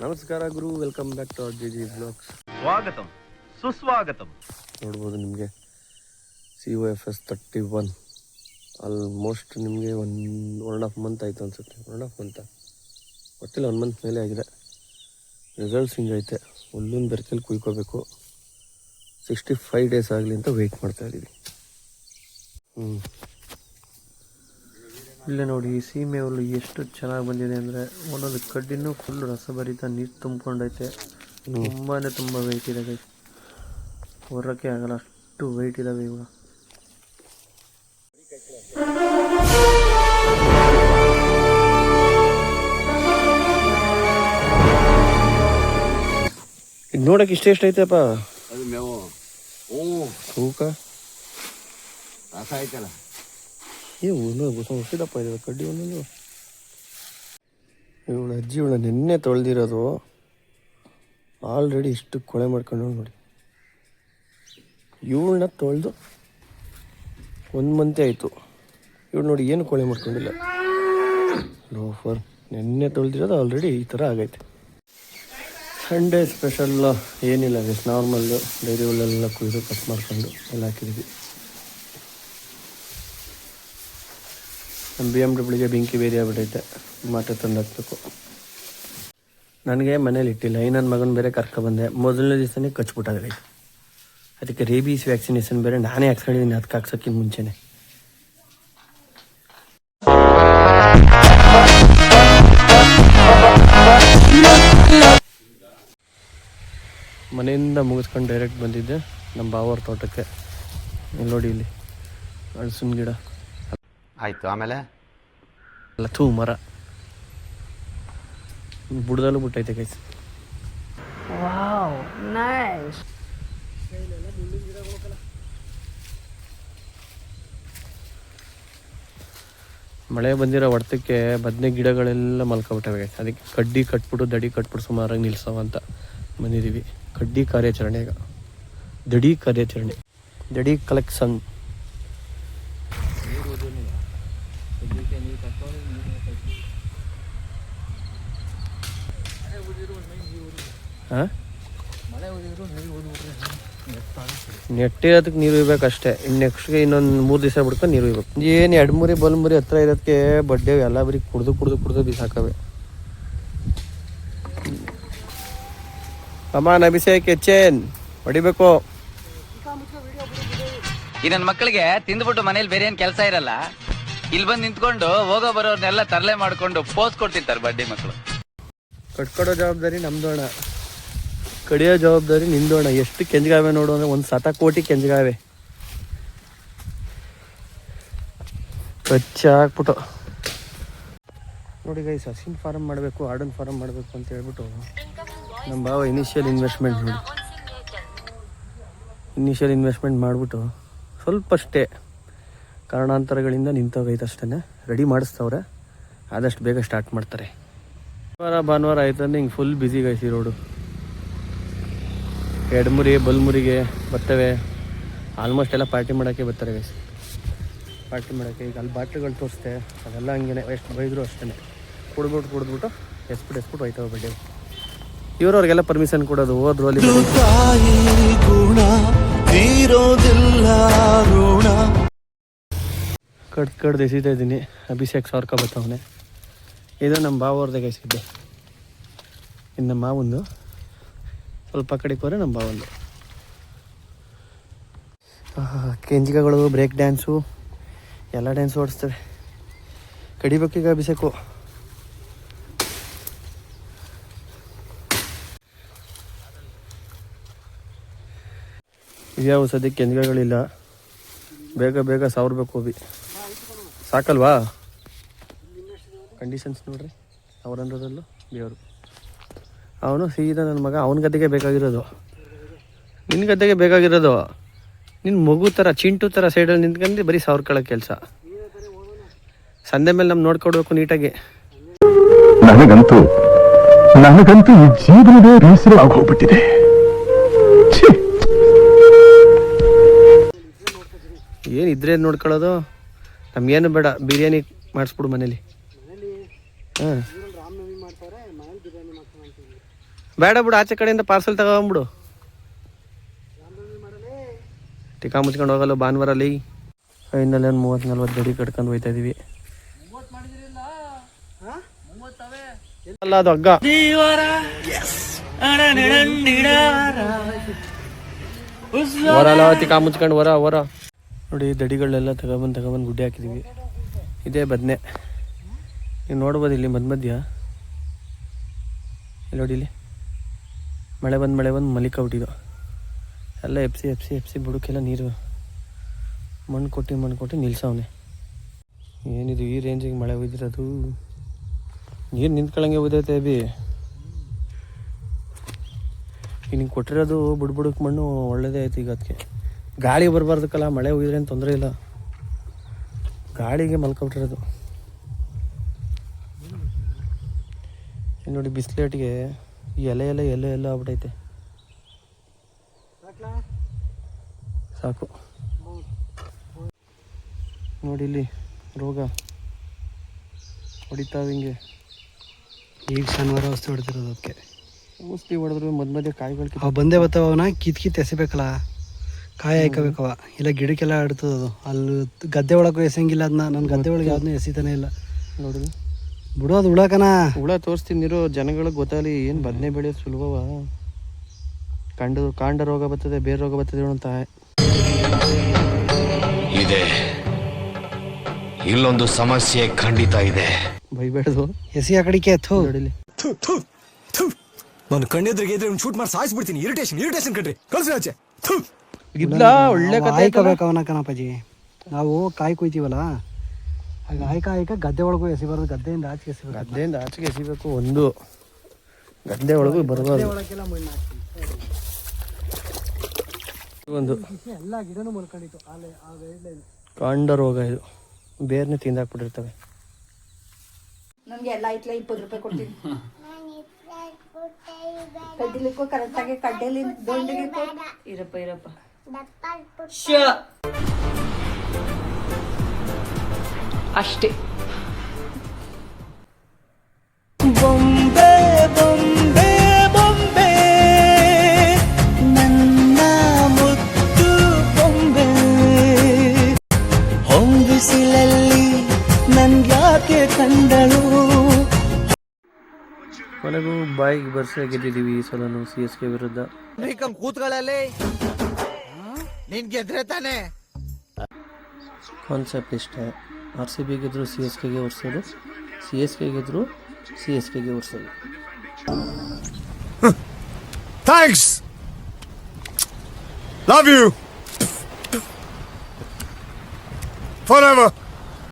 ನಮಸ್ಕಾರ ಗುರು, welcome back to G blogs. ಸ್ವಾಗತಂ ಸುಸ್ವಾಗತಂ. ನೋಡ್ಬೋದು ನಿಮಗೆ COFS 31 ಆಲ್ಮೋಸ್ಟ್ ನಿಮಗೆ 1.5 ಮಂತ್ ಆಯಿತು ಅನಿಸುತ್ತೆ. 1.5 ಮಂತ ಗೊತ್ತಿಲ್ಲ, 1 ಮಂತ್ ಮೇಲೆ ಆಗಿದೆ. ರಿಸಲ್ಟ್ಸ್ ಹಿಂಗೈತೆ. ಹುಲ್ಲಿನ ಬೆರ್ಕೆಲ್ಲಿ ಕುಯ್ಕೋಬೇಕು. 65 ಡೇಸ್ ಆಗಲಿ ಅಂತ ವೆಯ್ಟ್ ಮಾಡ್ತಾಯಿದ್ದೀವಿ. ಇಲ್ಲೇ ನೋಡಿ, ಈ ಸೀಮೆ ಹುಲ್ಲು ಎಷ್ಟು ಚೆನ್ನಾಗಿ ಬಂದಿದೆ ಅಂದರೆ ಒಂದೊಂದು ಕಡ್ಡಿನೂ ಫುಲ್ ರಸಭರಿತ ನೀರು ತುಂಬ್ಕೊಂಡೈತೆ. ತುಂಬ ವೆಯ್ಟ್ ಇದೆ, ಹೊರಕ್ಕೆ ಆಗಲ್ಲ, ಅಷ್ಟು ವೆಯ್ಟ್ ಇದ್ದಾವೆ ಇವಾಗ. ಈಗ ನೋಡಕ್ಕೆ ಎಷ್ಟೈತಪ್ಪ ಅದು ಮೇವು ತೂಕ ರಸ ಐತಲ್ಲ. ಹುಸಿದಪ್ಪ ಇದೆ ಕಡ್ಡಿ ಒಂದೊಂದು. ಇವಳು ಅಜ್ಜಿ ನೆನ್ನೆ ತೊಳೆದಿರೋದು ಆಲ್ರೆಡಿ ಇಷ್ಟು ಕೊಳೆ ಮಾಡ್ಕೊಂಡು ನೋಡಿ. ಇವಳನ್ನ ತೊಳೆದು 1 ಮಂತೆ ಆಯಿತು. ಇವಳು ನೋಡಿ ಏನು ಕೊಳೆ ಮಾಡ್ಕೊಂಡಿಲ್ಲ. ಲೋಫರ್ ನೆನ್ನೆ ತೊಳೆದಿರೋದು ಆಲ್ರೆಡಿ ಈ ಥರ ಆಗೈತೆ. ಸಂಡೇ ಸ್ಪೆಷಲ್ ಏನಿಲ್ಲ, ನಾರ್ಮಲ್ಲು ಡೈರಿ ಹುಲ್ಲೆಲ್ಲ ಕುಯ್ದು ಕಟ್ ಮಾಡ್ಕೊಂಡು ಎಲ್ಲ ಹಾಕಿದ್ವಿ. ನಮ್ಮ BMW ಬೆಂಕಿ ಬೇರೆ ಆಗ್ಬಿಟ್ಟೈತೆ, ಮಾಟ ತಂದು ಹಾಕ್ಬೇಕು. ನನಗೆ ಮನೇಲಿ ಇಟ್ಟಿಲ್ಲ, ನನ್ನ ಮಗನ ಬೇರೆ ಕರ್ಕೊಬಂದೆ. ಮೊದಲನೇ ದಿವಸನೇ ಕಚ್ಬಿಟ್ಟಾಗೈತೆ. ಅದಕ್ಕೆ ರೇಬೀಸ್ ವ್ಯಾಕ್ಸಿನೇಷನ್ ಬೇರೆ ನಾನೇ ಹಾಕ್ಸ್ಕೊಂಡಿದ್ದೀನಿ, ಅದಕ್ಕೆ ಹಾಕ್ಸೋಕ್ಕಿಂತ ಮುಂಚೆನೆ. ಮನೆಯಿಂದ ಮುಗಿಸ್ಕೊಂಡು ಡೈರೆಕ್ಟ್ ಬಂದಿದ್ದೆ ನಮ್ಮ ಬಾವರ ತೋಟಕ್ಕೆ. ಇಲ್ಲಿ ನೋಡಿ, ಇಲ್ಲಿ ಹಲಸಿನ ಗಿಡ ಆಯ್ತು. ಆಮೇಲೆ ಎಲ್ಲ ಮರ ಬುಡದಲ್ಲೂ ಬಿಟ್ಟೈತೆ ಕೈಸ್. ಮಳೆ ಬಂದಿರೋ ಹೊಡೆತಕ್ಕೆ ಬದನೆ ಗಿಡಗಳೆಲ್ಲ ಮಲ್ಕೊಬಿಟ್ಟವೆ. ಅದಕ್ಕೆ ಕಡ್ಡಿ ಕಟ್ಬಿಟ್ಟು ದಡಿ ಕಟ್ಬಿಟ್ಟು ಸುಮಾರಾಗಿ ನಿಲ್ಸವ ಅಂತ ಬಂದಿದ್ದೀವಿ. ಕಡ್ಡಿ ಕಾರ್ಯಾಚರಣೆ, ಈಗ ದಡಿ ಕಾರ್ಯಾಚರಣೆ, ದಡಿ ಕಲೆಕ್ಷನ್. ನೆಟ್ಟಿರೋದಕ್ಕೆ ನೀರು ಇರ್ಬೇಕಷ್ಟೇ. ಇನ್ನು ನೆಕ್ಸ್ಟ್ಗೆ ಇನ್ನೊಂದು 3 ದಿವಸ ಬಿಡ್ಕೊಂಡು ನೀರು ಇರ್ಬೇಕು. ಏನು 2-3 ಬಲ್ಮುರಿ ಹತ್ರ ಇರೋದಕ್ಕೆ ಬಡ್ಡೆ ಎಲ್ಲ ಬರೀ ಕುಡ್ದು ಬಿಸಾಕವೆ. ಅಮ್ಮ ಅಭಿಷೇಕ್ ಹೆಚ್ಚೇನ್ ಹೊಡಿಬೇಕು. ಈ ನನ್ನ ಮಕ್ಕಳಿಗೆ ತಿಂದ್ಬಿಟ್ಟು ಮನೇಲಿ ಬೇರೆ ಏನ್ ಕೆಲಸ ಇರಲ್ಲ, ಇಲ್ಲಿ ಬಂದು ನಿಂತ್ಕೊಂಡು ಹೋಗೋ ಬರೋರ್ನೆಲ್ಲ ತರಲೆ ಮಾಡ್ಕೊಂಡು ಪೋಸ್ ಕೊಡ್ತಿರ್ತಾರೆ ಬಡ್ಡಿ ಮಕ್ಕಳು. ಕಟ್ಕೊಡೋ ಜವಾಬ್ದಾರಿ ನಮ್ದೋಣ, ಕಡಿಯೋ ಜವಾಬ್ದಾರಿ ನಿಂದೋಣ. ಎಷ್ಟು ಕೆಂಜಗಾವೆ ನೋಡು ಅಂದರೆ 1 ಕೋಟಿ ಕೆಂಜಗಾವೆ ಹಾಕ್ಬಿಟ್ಟು ನೋಡಿ ಗೈಸ್. ಹಸಿನ ಫಾರಮ್ ಮಾಡಬೇಕು, ಆಡನ್ ಫಾರಮ್ ಮಾಡಬೇಕು ಅಂತ ಹೇಳ್ಬಿಟ್ಟು ನಮ್ಮ ಭಾವ ಇನಿಷಿಯಲ್ ಇನ್ವೆಸ್ಟ್ಮೆಂಟ್ ಮಾಡಿಬಿಟ್ಟು ಸ್ವಲ್ಪ ಅಷ್ಟೇ ಕಾರಣಾಂತರಗಳಿಂದ ನಿಂತೋಗೈತೆ ಅಷ್ಟೇ. ರೆಡಿ ಮಾಡಿಸ್ತವ್ರೆ, ಆದಷ್ಟು ಬೇಗ ಸ್ಟಾರ್ಟ್ ಮಾಡ್ತಾರೆ. ಭಾನುವಾರ ಆಯ್ತಂದ್ರೆ ಹಿಂಗೆ ಫುಲ್ ಬ್ಯುಸಿ ಗೈಸಿ ರೋಡು. 2-3 ಬಲ್ಮುರಿಗೆ ಬರ್ತವೆ. ಆಲ್ಮೋಸ್ಟ್ ಎಲ್ಲ ಪಾರ್ಟಿ ಮಾಡೋಕ್ಕೆ ಬರ್ತಾರೆ ಗೈಸ್. ಪಾರ್ಟಿ ಮಾಡೋಕ್ಕೆ ಈಗ ಅಲ್ಲಿ ಬಾಟ್ಲಿಗಳು ತೋರಿಸ್ತೆ, ಅದೆಲ್ಲ ಹಂಗೆ ಎಷ್ಟು ಬೈದ್ರು ಅಷ್ಟೇ. ಕುಡಿದ್ಬಿಟ್ಟು ಎಸ್ಬಿಟ್ಟು ಹೋಯ್ತವೆ ಬಡ್ಡೆ. ಇವ್ರವ್ರಿಗೆಲ್ಲ ಪರ್ಮಿಷನ್ ಕೊಡೋದು, ಹೋದ್ರು ಅಲ್ಲಿ ಕಡ್ದು ಎಸಿತಾ ಇದ್ದೀನಿ. ಅಭಿಷೇಕ್ ಸಾರ್ಕ ಬತ್ತವನೆ. ಇದು ನಮ್ಮ ಬಾವವ್ರದ್ದೇ ಗೈಸಿದ್ದೆ. ಇನ್ನು ನಮ್ಮ ಮಾವಂದು ಸ್ವಲ್ಪ ಕಡೆಗೆ ಹೋದ್ರೆ ನಮ್ಮ ಬಾವಂದು. ಕೆಂಜಿಗಳು, ಬ್ರೇಕ್ ಡ್ಯಾನ್ಸು ಎಲ್ಲ ಡ್ಯಾನ್ಸು ಓಡಿಸ್ತವೆ. ಕಡಿಬೇಕೀಗ ಅಭಿಷೇಕು. ಇದ್ಯಾವ ಸದ್ಯಕ್ಕೆ ಕೆಂಜಿಗಳಿಲ್ಲ, ಬೇಗ ಸಾವ್ರಬೇಕು. ಹೋಗಿ ಸಾಕಲ್ವಾ? ಕಂಡೀಷನ್ಸ್ ನೋಡ್ರಿ, ಅವ್ರಂದ್ರದಲ್ಲೂ ದೇವರು. ಅವನು ಸೀದಾ ನನ್ನ ಮಗ, ಅವನ ಗದ್ದೆಗೆ ಬೇಕಾಗಿರೋದು, ನಿನ್ನ ಗದ್ದೆಗೆ ಬೇಕಾಗಿರೋದು. ನಿನ್ನ ಮಗು ಥರ ಚಿಂಟು ಥರ ಸೈಡಲ್ಲಿ ನಿಂತ್ಕೊಂಡು ಬರೀ ಸಾವ್ರಕೊಳ್ಳೋ ಕೆಲಸ. ಸಂದೆ ಮೇಲೆ ನಮ್ಗೆ ನೋಡ್ಕೊಡ್ಬೇಕು ನೀಟಾಗಿ. ನನಗಂತೂ ಈ ಜೀವನವೇ ಬೇಸರ ಆಗೋಗ್ಬಿಟ್ಟಿದೆ. ಏನಿದ್ರೆ ನೋಡ್ಕೊಳ್ಳೋದು, ನಮಗೇನು ಬೇಡ. ಬಿರಿಯಾನಿ ಮಾಡಿಸ್ಬಿಡು ಮನೇಲಿ. ಹಾಂ ಬೇಡ ಬಿಡು, ಆಚೆ ಕಡೆಯಿಂದ ಪಾರ್ಸೆಲ್ ತಗೊಂಬಿಡು. ಟಿಕಾ ಮುಚ್ಕೊಂಡು ಹೋಗಲ್ಲ ಭಾನುವಾರಲ್ಲಿ. ಫೈನಲ್ ಒಂದು 30-40 ಅಡಿ ಕಟ್ಕೊಂಡು ಹೋಯ್ತಾ ಇದೀವಿ. ಅಲ್ಲ ಅದು ಹಗ್ಗ. ಹೊರಲ್ಲ ಟಿಕಾ ಮುಚ್ಕೊಂಡು ಹೊರ ನೋಡಿ. ದಡಿಗಳನ್ನೆಲ್ಲ ತಗೊಬಂದು ಗುಡ್ಡೆ ಹಾಕಿದೀವಿ. ಇದೇ ಬದನೆ ನೀವು ನೋಡ್ಬೋದು ಇಲ್ಲಿ ಮಧ್ಯ ಇಲ್ಲಿ ನೋಡಿ. ಇಲ್ಲಿ ಮಳೆ ಬಂದು ಮಲಿಕ ಬಿಟ್ಟಿದ್ದು ಎಲ್ಲ ಎಪ್ಸಿ ಬುಡಕ್ಕೆಲ್ಲ ನೀರು ಮಣ್ಣು ಕೊಟ್ಟು ನಿಲ್ಸವನೆ. ಏನಿದು ಈ ರೇಂಜಿಗೆ ಮಳೆ ಒಯ್ದಿರೋದು. ನೀರು ನಿಂತ್ಕೊಳ್ಳಂಗೆ ಓದೈತೆ ಬಿ. ಈಗ ನಿಂಗೆ ಕೊಟ್ಟಿರೋದು ಬುಡಕ್ಕೆ ಮಣ್ಣು ಒಳ್ಳೇದೇ ಆಯ್ತು. ಈಗ ಅದಕ್ಕೆ ಗಾಳಿ ಬರಬಾರ್ದಕ್ಕಲ್ಲ, ಮಳೆ ಒಯ್ದ್ರೆ ಏನು ತೊಂದರೆ ಇಲ್ಲ. ಗಾಳಿಗೆ ಮಲ್ಕೊಬಿಟ್ಟಿರೋದು. ನೋಡಿ ಬಿಸ್ಲೇಟ್ಗೆ ಎಲೆ ಆಗ್ಬಿಟ್ಟೈತೆ. ಸಾಕು ನೋಡಿ. ಇಲ್ಲಿ ರೋಗ ಹೊಡಿತಾವ ಹಿಂಗೆ. ಈಗ ಶನಿವಾರ ಔಷಧಿ ಹೊಡೆದಿರೋದು ಅದಕ್ಕೆ. ಔಷಧಿ ಹೊಡೆದ್ರು ಮಧ್ಯ ಕಾಯಿಗಳು ಅವು ಬಂದೇ ಬರ್ತಾವ. ಅವನ್ನ ಕಿತ್ ಎಸಿಬೇಕಲ್ಲ, ಕಾಯಿ ಹಾಯ್ಕೋಬೇಕವ. ಇಲ್ಲ ಗಿಡಕ್ಕೆಲ್ಲ ಆಡ್ತದ ಅದು. ಅಲ್ಲಿ ಗದ್ದೆ ಒಳಗೂ ಎಸಂಗಿಲ್ಲ ಅದನ್ನ. ನನ್ನ ಗದ್ದೆ ಒಳಗೆ ಯಾವ್ದನ್ನೂ ಎಸಿತಾನೆ ಇಲ್ಲ ನೋಡಿ. ಬಿಡೋದು ಹುಳಕನ. ಹುಳ ತೋರಿಸ್ತೀನಿರೋ ಜನಗಳಿಗೆ ಗೊತ್ತಾಗಲಿ. ಏನು ಬದನೆ ಬೆಳೆಯೋದು ಸುಲಭವ. ಕಾಂಡ ರೋಗ ಬರ್ತದೆ, ಬೇರೆ ರೋಗ ಬರ್ತದೆ ಅಂತ ಇದೆ. ಇಲ್ಲೊಂದು ಸಮಸ್ಯೆ ಖಂಡಿತ ಇದೆ. ಬೈಬೇಡದು. ಎಸಿ ಆ ಕಡಿಕೆ ಥೂ ನೋಡಿಲಿ. ನಾನು ಕಣ್ಣೆದ್ರಿಗೆ ಇದ್ರೆ ಶೂಟ್ ಮಾಡಿ ಸಾಯಿಸ್ಬಿಡ್ತೀನಿ. ಇರಿಟೇಷನ್ ಕಣ್ರಿ, ಕಳ್ಸಿ ಆಚೆ. ಇಲ್ಲ ಒಳ್ಳೆ ಕಥೆ ಹಾಯ್ಕೋಬೇಕು ಅವನ ಕಣಪ್ಪಾಜಿ. ನಾವು ಕಾಯಿ ಕುಯ್ತೀವಲ್ಲ, ಆಗ ಹಾಯ್ಕ ಗದ್ದೆ ಒಳಗೂ ಎಸಿಬಾರ್ದು. ಗದ್ದೆಯಿಂದ ಆಚೆಗೆ ಎಸಿಬೇಕು. ಗದ್ದೆಯಿಂದ ಆಚೆಗೆ ಎಸಿಬೇಕು. ಒಂದು ಗದ್ದೆ ಒಳಗೂ ಬರಬಾರ್ದು. ಒಳಗೆಲ್ಲ ಮಣ್ಣು ಹಾಕ್ತೀವಿ. ಒಂದು ಎಲ್ಲ ಗಿಡನೂ ಮುಳ್ಕೊಂಡಿತ್ತು. ಕಾಂಡ ರೋಗ ಇದು. ಬೇರ್ನೆ ತಿಂದಾಕ್ಬಿಟ್ಟಿರ್ತವೆ. ನಮ್ಗೆ ಎಲ್ಲ ಐತ್ಲ 20 ರೂಪಾಯಿ ಕೊಡ್ತೀನಿ. ಕಡ್ಡಿಲಿಕ್ಕೂ ಕರೆಕ್ಟಾಗಿ ಕಡ್ಡೆಲಿ ದೊಂಡಿಗೆ ಇರಪ್ಪ ಅಷ್ಟೇ. ಬೊಂಬೆ ಬೊಂಬೆ ಬೊಂಬೆ ನನ್ನ ಮುದ್ದು ಬೊಂಬೆ, ಹೊಂಬಿಸಿಲಲ್ಲಿ ನನ್ಗ್ಯಾಕೆ ಕಂಡಳು. ಕೊನೆಗೂ ಬಾಯಿಗೆ ಬರ್ಸಿ ಗೆದ್ದಿದ್ದೀವಿ ಈ ಸಲನು CSK ವಿರುದ್ಧ. ಕೂತ್ಗಳಲ್ಲಿ ನೀನ್ ಗೆದ್ರೆ ತಾನೆ. ಕಾನ್ಸೆಪ್ಟ್ ಇಷ್ಟೇ. RCB ಗೆದ್ರು CSKಗೆ ಓಡಿಸೋದು, CSK ಗೆದ್ರು CSKಗೆ ಓಡಿಸೋದು. Thanks, love you for ever.